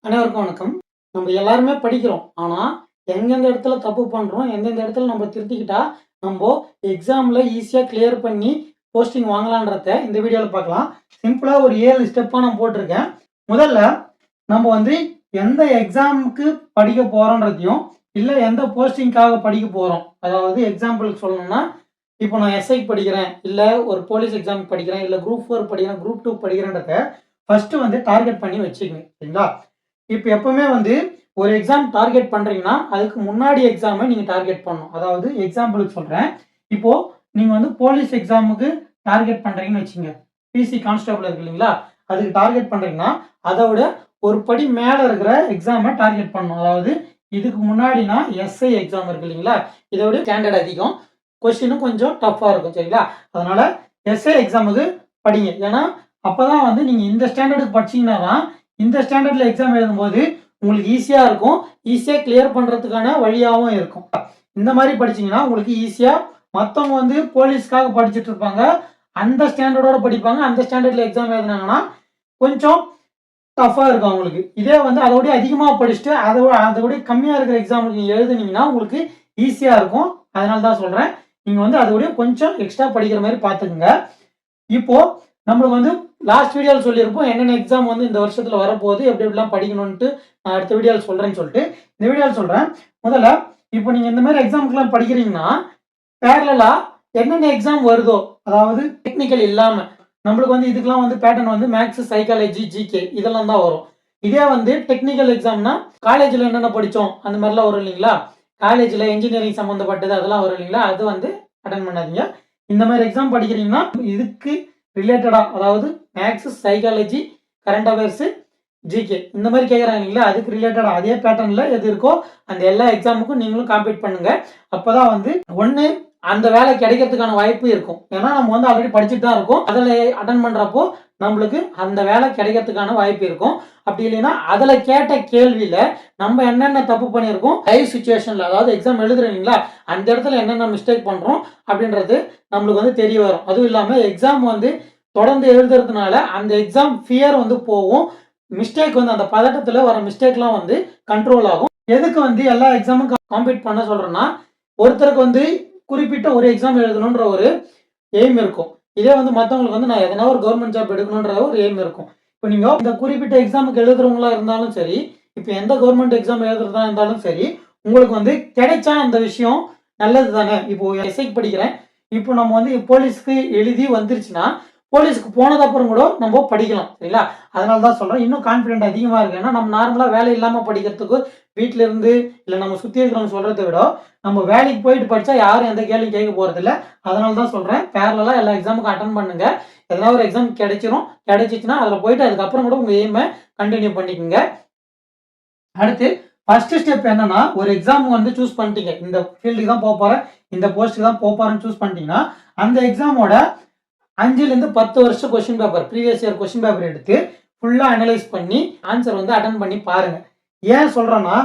அனைவருக்கும் வணக்கம். நம்ம எல்லாருமே படிக்கிறோம். ஆனா, எந்தெந்த இடத்துல தப்பு பண்றோம், எந்தெந்த இடத்துல நம்ம திருத்திக்கிட்டா, நம்போ எக்ஸாம்ல ஈஸியா கிளியர் பண்ணி போஸ்டிங் வாங்கலான்றத இந்த வீடியோல பார்க்கலாம். சிம்பிளா ஒரு 7 ஸ்டெப்பா நான் போட்டிருக்கேன். முதல்ல நம்ம வந்து எந்த எக்ஸாமுக்கு படிக்க போறோன்றதையும், இல்ல எந்த போஸ்டிங்க்காக படிக்க போறோம். அதாவது எக்ஸாம்பிளுக்கு சொல்லணும்னா, இப்போ நான் எஸ்ஐக்கு படிக்கிறேன், இல்ல ஒரு போலீஸ் எக்ஸாம்க்கு படிக்கிறேன், இல்ல குரூப் 4 படிக்கிறேன், குரூப் 2 படிக்கிறேன்றத ஃபர்ஸ்ட்டு வந்து டார்கெட் பண்ணி வச்சுக்கங்க. சரிங்களா? இப்ப எப்பவுமே வந்து ஒரு எக்ஸாம் டார்கெட் பண்றீங்கன்னா, அதுக்கு முன்னாடி எக்ஸாம நீங்க டார்கெட் பண்ணணும். அதாவது எக்ஸாம்பிளுக்கு சொல்றேன். இப்போ நீங்க வந்து போலீஸ் எக்ஸாமுக்கு டார்கெட் பண்றீங்கன்னு வச்சுக்கங்க. பிசி கான்ஸ்டபிள் இருக்கு இல்லைங்களா? அதுக்கு டார்கெட் பண்றீங்கன்னா, அத விட ஒரு படி மேல இருக்கிற எக்ஸாம டார்கெட் பண்ணணும். அதாவது இதுக்கு முன்னாடினா எஸ்ஐ எக்ஸாம் இருக்கு இல்லைங்களா? இத விட ஸ்டாண்டர்ட் அதிகம். கொஸ்டினும் கொஞ்சம் டஃப்பா இருக்கும். சரிங்களா? அதனால எஸ்ஐ எக்ஸாமுக்கு படிங்க. ஏன்னா, அப்பதான் வந்து நீங்க இந்த ஸ்டாண்டர்டுக்கு படிச்சீங்கன்னா தான் இந்த ஸ்டாண்டர்ட்ல எக்ஸாம் எழுதும்போது உங்களுக்கு ஈஸியா இருக்கும். ஈஸியா கிளியர் பண்றதுக்கான வழியாவும் இருக்கும். இந்த மாரி படிச்சீங்கன்னா, உங்களுக்கு ஈஸியா மத்தவங்க வந்து போலீஸ்க்காக படிச்சுட்டு இருப்பாங்க. அந்த ஸ்டாண்டர்டோட படிப்பாங்க. அந்த ஸ்டாண்டர்ட்ல எக்ஸாம் எழுதுனாங்கன்னா, கொஞ்சம் டஃப்பா இருக்கும் அவங்களுக்கு. இதே வந்து அதோட அதிகமா படிச்சுட்டு, அதோட கம்மியா இருக்கிற எக்ஸாம் நீங்க எழுதுனீங்கன்னா, உங்களுக்கு ஈஸியா இருக்கும். அதனால தான் சொல்றேன். நீங்க வந்து அதோட கொஞ்சம் எக்ஸ்ட்ரா படிக்கிற மாரி பார்த்துக்கங்க. இப்போ நம்மளுக்கு வந்து லாஸ்ட் வீடியோல சொல்லியிருப்போம். என்னென்ன எக்ஸாம் வந்து இந்த வருஷத்துல வரப்போகுது, எப்படி எப்படிலாம் படிக்கணுன்ட்டு நான் அடுத்த வீடியோல சொல்றேன்னு சொல்லிட்டு, இந்த வீடியோல சொல்றேன். முதல்ல இப்போ நீங்க இந்த மாரி எக்ஸாம்க்குலாம் படிக்கிறீங்கன்னா, பேரலலா என்னென்ன எக்ஸாம் வருதோ, அதாவது டெக்னிக்கல் இல்லாம, நம்மளுக்கு வந்து இதுக்கெல்லாம் வந்து பேட்டர்ன் வந்து மேத்ஸ், சைக்காலஜி, ஜிகே இதெல்லாம் தான் வரும். இதே வந்து டெக்னிக்கல் எக்ஸாம்னா, காலேஜ்ல என்னென்ன படிச்சோம், அந்த மாரிலாம் வரும் இல்லைங்களா? காலேஜ்ல இன்ஜினியரிங் சம்மந்தப்பட்டது அதெல்லாம் வரும் இல்லைங்களா? அது வந்து அட்டெண்ட் பண்ணாதீங்க. இந்த மாரி எக்ஸாம் படிக்கிறீங்கன்னா, இதுக்கு ரிலேட்டடா அதாவது maths, psychology, current affairs, GK இந்த மாரி கேட்குறாங்க இல்லைங்களா? அதுக்கு ரிலேட்டடா அதே பேட்டர்ன்ல எது இருக்கோ அந்த எல்லா எக்ஸாமுக்கும் நீங்களும் காம்பீட் பண்ணுங்க. அப்பதான் வந்து ஒண்ணு அந்த வேலை கிடைக்கிறதுக்கான வாய்ப்பு இருக்கும். ஏன்னா நம்ம வந்து ஆல்ரெடி படிச்சுட்டு தான் இருக்கோம். அதுல அட்டெண்ட் பண்றப்போ நம்மளுக்கு அந்த வேலை கிடைக்கிறதுக்கான வாய்ப்பு இருக்கும். அப்படி இல்லைன்னா அதுல கேட்ட கேள்வியில நம்ம என்னென்ன தப்பு பண்ணியிருக்கோம் லைவ் சுச்சுவேஷன்ல அதாவது எக்ஸாம் எழுதுறோம் இல்லைங்களா? அந்த இடத்துல என்னென்ன மிஸ்டேக் பண்றோம் அப்படின்றது நம்மளுக்கு வந்து தெரிய வரும். அதுவும் இல்லாம எக்ஸாம் வந்து தொடர்ந்து எழுதுறதுனால அந்த எக்ஸாம் ஃபியர் வந்து போகும். மிஸ்டேக் வந்து அந்த பதட்டத்துல வர மிஸ்டேக்லாம் வந்து கண்ட்ரோல் ஆகும். எதுக்கு வந்து எல்லா எக்ஸாமும் காம்பீட் பண்ண சொல்றேன்னா, ஒருத்தருக்கு வந்து குறிப்பிட்ட ஒரு எக்ஸாம் எழுதணுன்ற ஒரு எய்ம் இருக்கும். இதே வந்து மத்தவங்களுக்கு வந்து நான் எதனா ஒரு கவர்மெண்ட் ஜாப் எடுக்கணுன்ற ஒரு எய்ம் இருக்கும். இப்போ நீங்க இந்த குறிப்பிட்ட எக்ஸாமுக்கு எழுதுறவங்களா இருந்தாலும் சரி, இப்போ எந்த கவர்மெண்ட் எக்ஸாம் எழுதுறதா இருந்தாலும் சரி, உங்களுக்கு வந்து கிடைச்சா அந்த விஷயம் நல்லது தானே. இப்போ எஸ்ஐக்கு படிக்கிறேன். இப்போ நம்ம வந்து போலீஸ்க்கு எழுதி வந்துருச்சுன்னா, போலீஸ்க்கு போனதப்புறம் கூட நம்ம படிக்கலாம். சரிங்களா? அதனால தான் சொல்றேன். இன்னும் கான்ஃபிடென்ட் அதிகமா இருக்கு. ஏன்னா நம்ம நார்மலா வேலை இல்லாம படிக்கிறதுக்கு வீட்ல இருந்து இல்ல நம்ம சுத்தி இருக்கிறவங்க சொல்றத விட, நம்ம வேலைக்கு போயிட்டு படிச்சா யாரும் எந்த கேள்வியும் கேட்க போறதில்ல. அதனால தான் சொல்றேன். பேரலலா எல்லா எக்ஸாமுக்கும் அட்டெண்ட் பண்ணுங்க. எதனா ஒரு எக்ஸாம் கிடைச்சிரும். கிடைச்சிச்சுன்னா அதுல போயிட்டு அதுக்கப்புறம் கூட உங்க எய்ம கன்டின்யூ பண்ணிக்கங்க. அடுத்து ஃபர்ஸ்ட் ஸ்டெப் என்னன்னா, ஒரு எக்ஸாம் வந்து சூஸ் பண்ணிட்டீங்க. இந்த ஃபீல்டுக்கு தான் போறேன். இந்த போஸ்ட்க்கு தான் போறேன்னு சூஸ் பண்ணிட்டீங்கன்னா, அந்த எக்ஸாமோட 5லிருந்து 10 வருஷம் question paper previous year question paper எடுத்து ஃபுல்லா அனலைஸ் பண்ணி ஆன்சர் வந்து அட்டெண்ட் பண்ணி பாருங்க. ஏன் சொல்றேன்னா,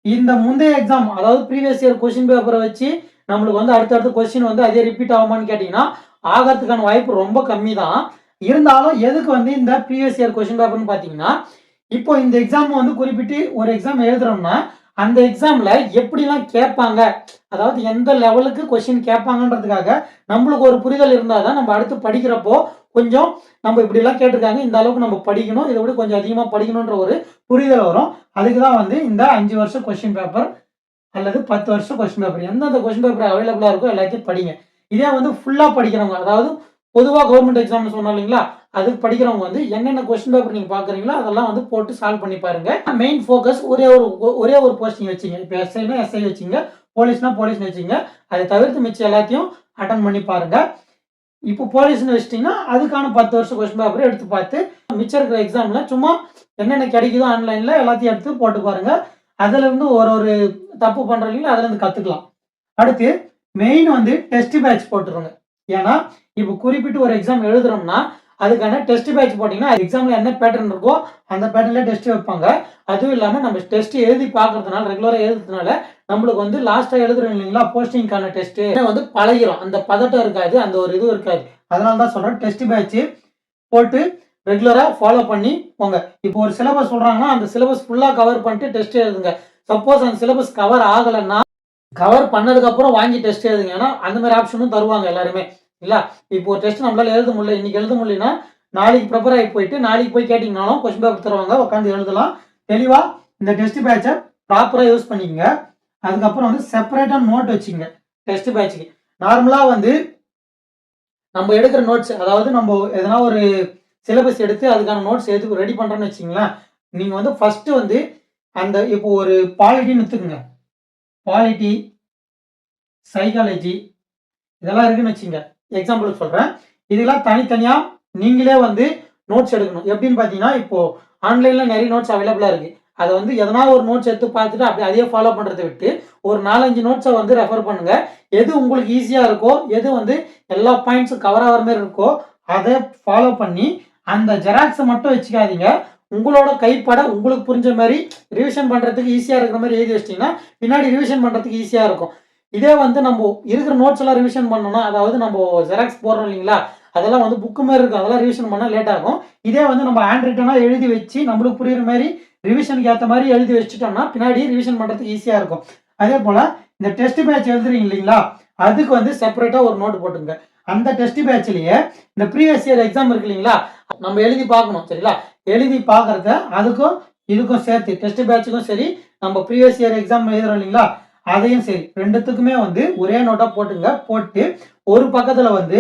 இந்த முந்தைய எக்ஸாம் அதாவது ப்ரீவியஸ் இயர் கொஸ்டின் பேப்பரை வச்சு நம்மளுக்கு வந்து அடுத்தடுத்த கொஸ்டின் வந்து அதே ரிப்பீட் ஆகுமான்னு கேட்டீங்கன்னா, ஆகறதுக்கான வாய்ப்பு ரொம்ப கம்மி தான். இருந்தாலும் எதுக்கு வந்து இந்த ப்ரீவியஸ் இயர் கொஸ்டின் பேப்பர்ன்னு பார்த்தீங்கன்னா, இப்போ இந்த எக்ஸாம் வந்து குறிப்பிட்டு ஒரு எக்ஸாம் எழுதுறோம்னா, அந்த எக்ஸாம்ல எப்படிலாம் கேட்பாங்க, அதாவது எந்த லெவலுக்கு கொஸ்டின் கேட்பாங்கன்றதுக்காக நம்மளுக்கு ஒரு புரிதல் இருந்தா தான் நம்ம அடுத்து படிக்கிறப்போ கொஞ்சம் நம்ம இப்படிலாம் கேட்டிருக்காங்க, இந்த அளவுக்கு நம்ம படிக்கணும், இதை விட கொஞ்சம் அதிகமா படிக்கணுன்ற ஒரு புரிதல் வரும். அதுக்கு தான் வந்து இந்த 5 வருஷம் கொஸ்டின் பேப்பர் அல்லது 10 வருஷம் கொஸ்டின் பேப்பர் எந்தெந்த கொஸ்டின் பேப்பர் அவைலபிளா இருக்கோ எல்லாத்தையும் படிங்க. இதே வந்து ஃபுல்லா படிக்கிறவங்க அதாவது பொதுவா கவர்மெண்ட் எக்ஸாம்னு சொன்னோம் இல்லைங்களா? அதுக்கு படிக்கிறவங்க வந்து என்னென்ன கொஸ்டின் பேப்பர் நீங்க பார்க்குறீங்களோ அதெல்லாம் வந்து போட்டு சால்வ் பண்ணி பாருங்க. மெயின் ஃபோக்கஸ் ஒரே ஒரு போஸ்டிங் வச்சுங்க. இப்போ எஸ்ஐனா எஸ்ஐ வச்சுங்க, போலீஸ்னா போலீஸ்னு வச்சுங்க. அதை தவிர்த்து மிச்சம் எல்லாத்தையும் அட்டெண்ட் பண்ணி பாருங்க. இப்போ போலீஸ்னு வச்சிட்டீங்கன்னா அதுக்கான 10 வருஷம் கொஸ்டின் பேப்பர் எடுத்து பார்த்து மிச்சம் இருக்கிற எக்ஸாம்ல சும்மா என்னென்ன கிடைக்குதோ ஆன்லைன்ல எல்லாத்தையும் எடுத்து போட்டு பாருங்க. அதுல இருந்து ஒரு தப்பு பண்றீங்களா அதுல இருந்து கத்துக்கலாம். அடுத்து மெயின் வந்து டெஸ்ட் பேட்ச் போட்டுருங்க. ஏன்னா இப்போ குறிப்பிட்டு ஒரு எக்ஸாம் எழுதுறோம்னா அதுக்கான டெஸ்ட் பேட்ச் போட்டீங்கன்னா எக்ஸாம்ல என்ன பேட்டர்ன் இருக்கோ அந்த பேட்டர்ன்ல டெஸ்ட் வைப்பாங்க. அதுவும் இல்லாம நம்ம டெஸ்ட் எழுதி பார்க்கறதுனால ரெகுலரா எழுதுறதுனால நம்மளுக்கு வந்து லாஸ்டா எழுதுறோம் இல்லைங்களா போஸ்டிங்கான டெஸ்ட் வந்து பழகிரும். அந்த பதட்டம் இருக்காது, அந்த ஒரு இது இருக்காது. அதனால தான் சொல்றேன் டெஸ்ட் பேட்ச் போட்டு ரெகுலரா ஃபாலோ பண்ணி போங்க. இப்போ ஒரு சிலபஸ் சொல்றாங்கன்னா அந்த சிலபஸ் ஃபுல்லா கவர் பண்ணிட்டு டெஸ்ட் எழுதுங்க. சப்போஸ் அந்த சிலபஸ் கவர் ஆகலன்னா கவர் பண்ணதுக்கு அப்புறம் வாங்கி டெஸ்ட் எழுதுங்க. ஏன்னா அந்த மாதிரி ஆப்ஷனும் தருவாங்க எல்லாருமே. இல்ல இப்போ ஒரு டெஸ்ட் நம்மளால எழுத முடியல, இன்னைக்கு எழுத முடியலன்னா நாளைக்கு ப்ரிப்பேர் ஆகி போயிட்டு நாளைக்கு போய் கேட்டீங்கனாலும் கொஸ்டின் பேப்பர் தருவாங்க, உட்காந்து எழுதலாம். தெளிவா இந்த டெஸ்ட் பேட்சை ப்ராப்பரா யூஸ் பண்ணிக்கங்க. அதுக்கப்புறம் வந்து செப்பரேட்டா நோட் வச்சுங்க டெஸ்ட் பேட்சுக்கு. நார்மலா வந்து நம்ம எடுக்கிற நோட்ஸ், அதாவது நம்ம எதனா ஒரு சிலபஸ் எடுத்து அதுக்கான நோட்ஸ் எதுக்கு ரெடி பண்றோம்னு வச்சுங்களேன், நீங்க வந்து ஃபர்ஸ்ட் வந்து அந்த இப்போ ஒரு பாலிட்டின்னு எடுத்துக்கங்க. பாலிட்டி, சைக்காலஜி இதெல்லாம் இருக்குன்னு வச்சுங்க. எக்ஸாம்பிளுக்கு சொல்றேன். இதெல்லாம் தனித்தனியா நீங்களே வந்து நோட்ஸ் எடுக்கணும். எப்படின்னு பார்த்தீங்கன்னா, இப்போ ஆன்லைன்ல நிறைய நோட்ஸ் அவைலபிளா இருக்கு. அத வந்து எதனா ஒரு நோட்ஸ் எடுத்து பார்த்துட்டு அப்படியே அதையே ஃபாலோ பண்றத விட்டு, ஒரு 4, 5 நோட்ஸ வந்து ரெஃபர் பண்ணுங்க. எது உங்களுக்கு ஈஸியா இருக்கோ, எது வந்து எல்லா பாயிண்ட்ஸும் கவர் ஆகுற மாரி இருக்கோ, அத ஃபாலோ பண்ணி அந்த ஜெராக்ஸ மட்டும் வச்சுக்காதீங்க. உங்களோட கைப்பட உங்களுக்கு புரிஞ்ச மாரி ரிவிஷன் பண்றதுக்கு ஈஸியா இருக்கிற மாரி எழுதி வச்சிட்டீங்கன்னா, பின்னாடி ரிவிஷன் பண்றதுக்கு ஈஸியா இருக்கும். இதே வந்து நம்ம இருக்கிற நோட்ஸ் எல்லாம் ரிவிஷன் பண்ணோம்னா, அதாவது நம்ம ஜெராக்ஸ் போடுறோம் இல்லைங்களா? அதெல்லாம் வந்து புக் மாரி இருக்கும். அதெல்லாம் ரிவிஷன் பண்ணா லேட் ஆகும். இதே வந்து நம்ம ஹேண்ட் ரிட்டனா எழுதி வச்சு நம்மளுக்கு புரியுற மாரி ரிவிஷனுக்கு ஏத்த மாரி எழுதி வச்சுட்டோம்னா, பின்னாடி ரிவிஷன் பண்றதுக்கு ஈஸியா இருக்கும். அதே போல இந்த டெஸ்ட் பேட்ச் எழுதுறீங்க இல்லைங்களா? அதுக்கு வந்து செப்பரேட்டா ஒரு நோட் போட்டுங்க. அந்த டெஸ்ட் பேட்ச்லயே இந்த ப்ரீவியஸ் இயர் எக்ஸாம் இருக்கு இல்லைங்களா? நம்ம எழுதி பார்க்கணும் சரிங்களா? எழுதி பார்க்கறத அதுக்கும் இதுக்கும் சேர்த்து டெஸ்ட் பேட்சுக்கும் சரி, நம்ம ப்ரீவியஸ் இயர் எக்ஸாம் எழுதுறோம் இல்லைங்களா? அதையும் சரி 2த்துக்குமே வந்து ஒரே நோட்டா போட்டுங்க. போட்டு ஒரு பக்கத்துல வந்து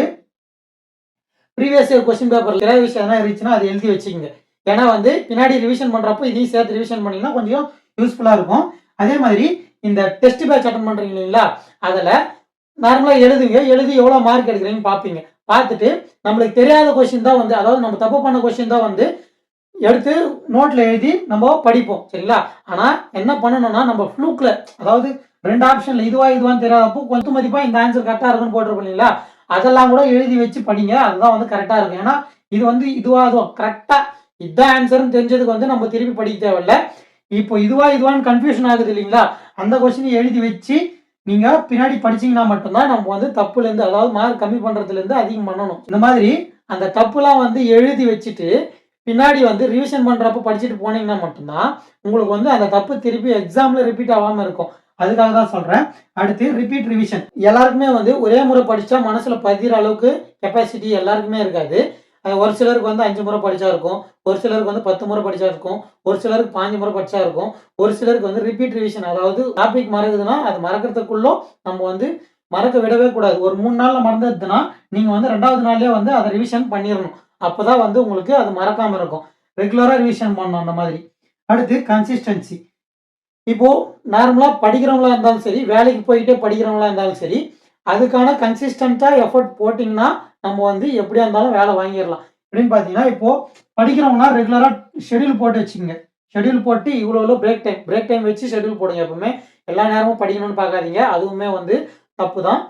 ப்ரீவியஸ் இயர் கொஸ்டின் பேப்பர்ல நிறைய விஷயம் எதனா இருந்துச்சுன்னா அதை எழுதி வச்சுக்கங்க. ஏன்னா வந்து பின்னாடி ரிவிஷன் பண்றப்போ இதையும் சேர்த்து ரிவிஷன் பண்ணீங்கன்னா கொஞ்சம் யூஸ்ஃபுல்லா இருக்கும். அதே மாதிரி இந்த டெஸ்ட் பேட்ச் அட்டெண்ட் பண்றீங்க இல்லைங்களா? அதுல நார்மலா எழுதுங்க. எழுதி எவ்வளவு மார்க் எடுக்கிறீங்கன்னு பார்ப்பீங்க. பார்த்துட்டு நம்மளுக்கு தெரியாத கொஸ்டின் தான் வந்து, அதாவது நம்ம தப்பு பண்ண கொஸ்டின் தான் வந்து எடுத்து நோட்ல எழுதி நம்ம படிப்போம் சரிங்களா? ஆனா என்ன பண்ணணும்னா நம்ம ஃப்ளூக்ல, அதாவது 2 ஆப்ஷன்ல இதுவான்னு தெரியாதப்போ கொஞ்சம் மதிப்பா இந்த ஆன்சர் கரெக்டா இருக்குன்னு போட்டிருப்போம் இல்லைங்களா? அதெல்லாம் கூட எழுதி வச்சு படிங்க. அதுதான் வந்து கரெக்டா இருக்கும். ஏன்னா இது வந்து அதுவா கரெக்டா இதான் ஆன்சர்னு தெரிஞ்சதுக்கு வந்து நம்ம திருப்பி படிக்க தேவையில்ல. இப்போ இதுவான்னு கன்ஃபியூஷன் ஆகுது இல்லைங்களா? அந்த கொஸ்டின் எழுதி வச்சு நீங்க பின்னாடி படிச்சீங்கன்னா மட்டும்தான் நம்ம வந்து தப்புல இருந்து, அதாவது மார்க் கம்மி பண்றதுல இருந்து அதிகம் பண்ணணும். இந்த மாதிரி அந்த தப்புலாம் வந்து எழுதி வச்சுட்டு பின்னாடி வந்து ரிவிஷன் பண்றப்ப படிச்சுட்டு போனீங்கன்னா மட்டும்தான் உங்களுக்கு வந்து அந்த தப்பு திருப்பி எக்ஸாம்ல ரிப்பீட் ஆகாம இருக்கும். அதுக்காக தான் சொல்றேன். அடுத்து ரிப்பீட் ரிவிஷன். எல்லாருக்குமே வந்து ஒரே முறை படிச்சா மனசுல பதிகிற அளவுக்கு கெப்பாசிட்டி எல்லாருக்குமே இருக்காது. ஒரு சிலருக்கு வந்து 5 முறை படிச்சா இருக்கும். ஒரு சிலருக்கு வந்து 10 முறை படிச்சா இருக்கும். ஒரு சிலருக்கு 15 முறை படிச்சா இருக்கும். ஒரு சிலருக்கு வந்து ரிப்பீட் ரிவிஷன், அதாவது டாபிக் மறக்குதுன்னா அது மறக்கிறதுக்குள்ள நம்ம வந்து மறக்க விடவே கூடாது. ஒரு 3 நாள்ல மறந்துதுன்னா நீங்க வந்து 2வது நாள்லயே வந்து அத ரிவிஷன் பண்ணிரணும். அப்பதான் வந்து உங்களுக்கு அது மறக்காம இருக்கும். ரெகுலரா ரிவிஷன் பண்ணணும் அந்த மாதிரி. அடுத்து கன்சிஸ்டன்சி. இப்போ நார்மலா படிக்கிறவங்களா இருந்தாலும் சரி, வேலைக்கு போயிட்டே படிக்கிறவங்களா இருந்தாலும் சரி, அதுக்கான கன்சிஸ்டன்ட்டா எஃபோர்ட் போட்டீங்கன்னா, நம்ம வந்து எப்படியா இருந்தாலும் வேலை வாங்கிரலாம். எப்படின்னு பார்த்தீங்கன்னா, இப்போ படிக்கிறவங்கன்னா ரெகுலரா ஷெட்யூல் போட்டு வச்சுக்கங்க. ஷெட்யூல் போட்டு இவ்வளோ பிரேக் டைம் வச்சு ஷெட்யூல் போடுங்க எப்பவுமே. எல்லா நேரமும் படிக்கணும்னு பார்க்காதீங்க. அதுவுமே வந்து தப்பு தான்.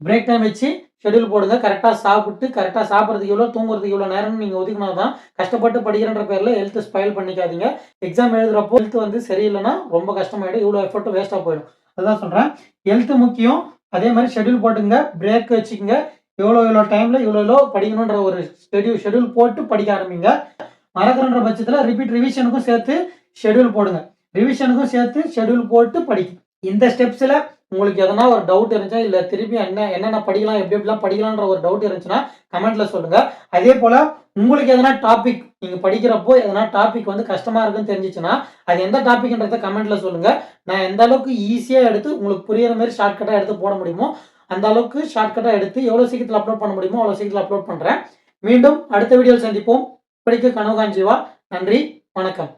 பிரேக் டைம் வச்சு ஷெட்யூல் போடுங்க. கரெக்ட்டா சாப்பிட்டு, கரெக்ட்டா சாப்பிடுறதுக்கு இவ்வளோ, தூங்குறதுக்கு இவ்வளோ நேரம்னு நீங்க ஒதுக்குனா தான், கஷ்டப்பட்டு படிக்கிறேன்ற பேர்ல ஹெல்த் ஸ்பாயில் பண்ணிக்காதீங்க. எக்ஸாம் எழுதுறப்போ ஹெல்த் வந்து சரியில்லன்னா ரொம்ப கஷ்டமாயிடும். இவ்வளோ எஃபோர்ட்டும் வேஸ்ட்டா போயிடும். அதுதான் சொல்றேன். ஹெல்த் முக்கியம். அதே மாரி ஷெட்யூல் போட்டுங்க. பிரேக் வச்சுக்கங்க. இவ்வளோ டைம்ல இவ்வளோ படிக்கணுன்ற ஒரு ஷெட்யூல் போட்டு படிக்க ஆரம்பிங்க. மறக்கிறன்ற பட்சத்துல ரிவிஷனுக்கும் சேர்த்து ஷெட்யூல் போடுங்க. ரிவிஷனுக்கும் சேர்த்து ஷெட்யூல் போட்டு படிங்க. இந்த ஸ்டெப்ஸ்ல உங்களுக்கு எதனா ஒரு டவுட் இருந்துச்சா, இல்ல திருப்பி என்னென்ன படிக்கலாம், எப்படி எப்படிலாம் படிக்கலான்ற ஒரு டவுட் இருந்துச்சுன்னா கமெண்ட்ல சொல்லுங்க. அதே போல உங்களுக்கு எதனா டாபிக் நீங்க படிக்கிறப்போ எதனா டாபிக் வந்து கஷ்டமா இருக்குன்னு தெரிஞ்சுச்சுன்னா, அது எந்த டாபிக்ன்றத கமெண்ட்ல சொல்லுங்க. நான் எந்த அளவுக்கு ஈஸியா எடுத்து உங்களுக்கு புரியிற மாரி ஷார்ட்கட்டா எடுத்து போட முடியுமோ, அந்த அளவுக்கு ஷார்ட்கட்டா எடுத்து எவ்வளவு சீக்கிரத்துல அப்லோட் பண்ண முடியுமோ அவ்வளவு சீக்கிரத்துல அப்லோட் பண்றேன். மீண்டும் அடுத்த வீடியோவில் சந்திப்போம். படிக்க கனவு காண் ஜீவா. நன்றி, வணக்கம்.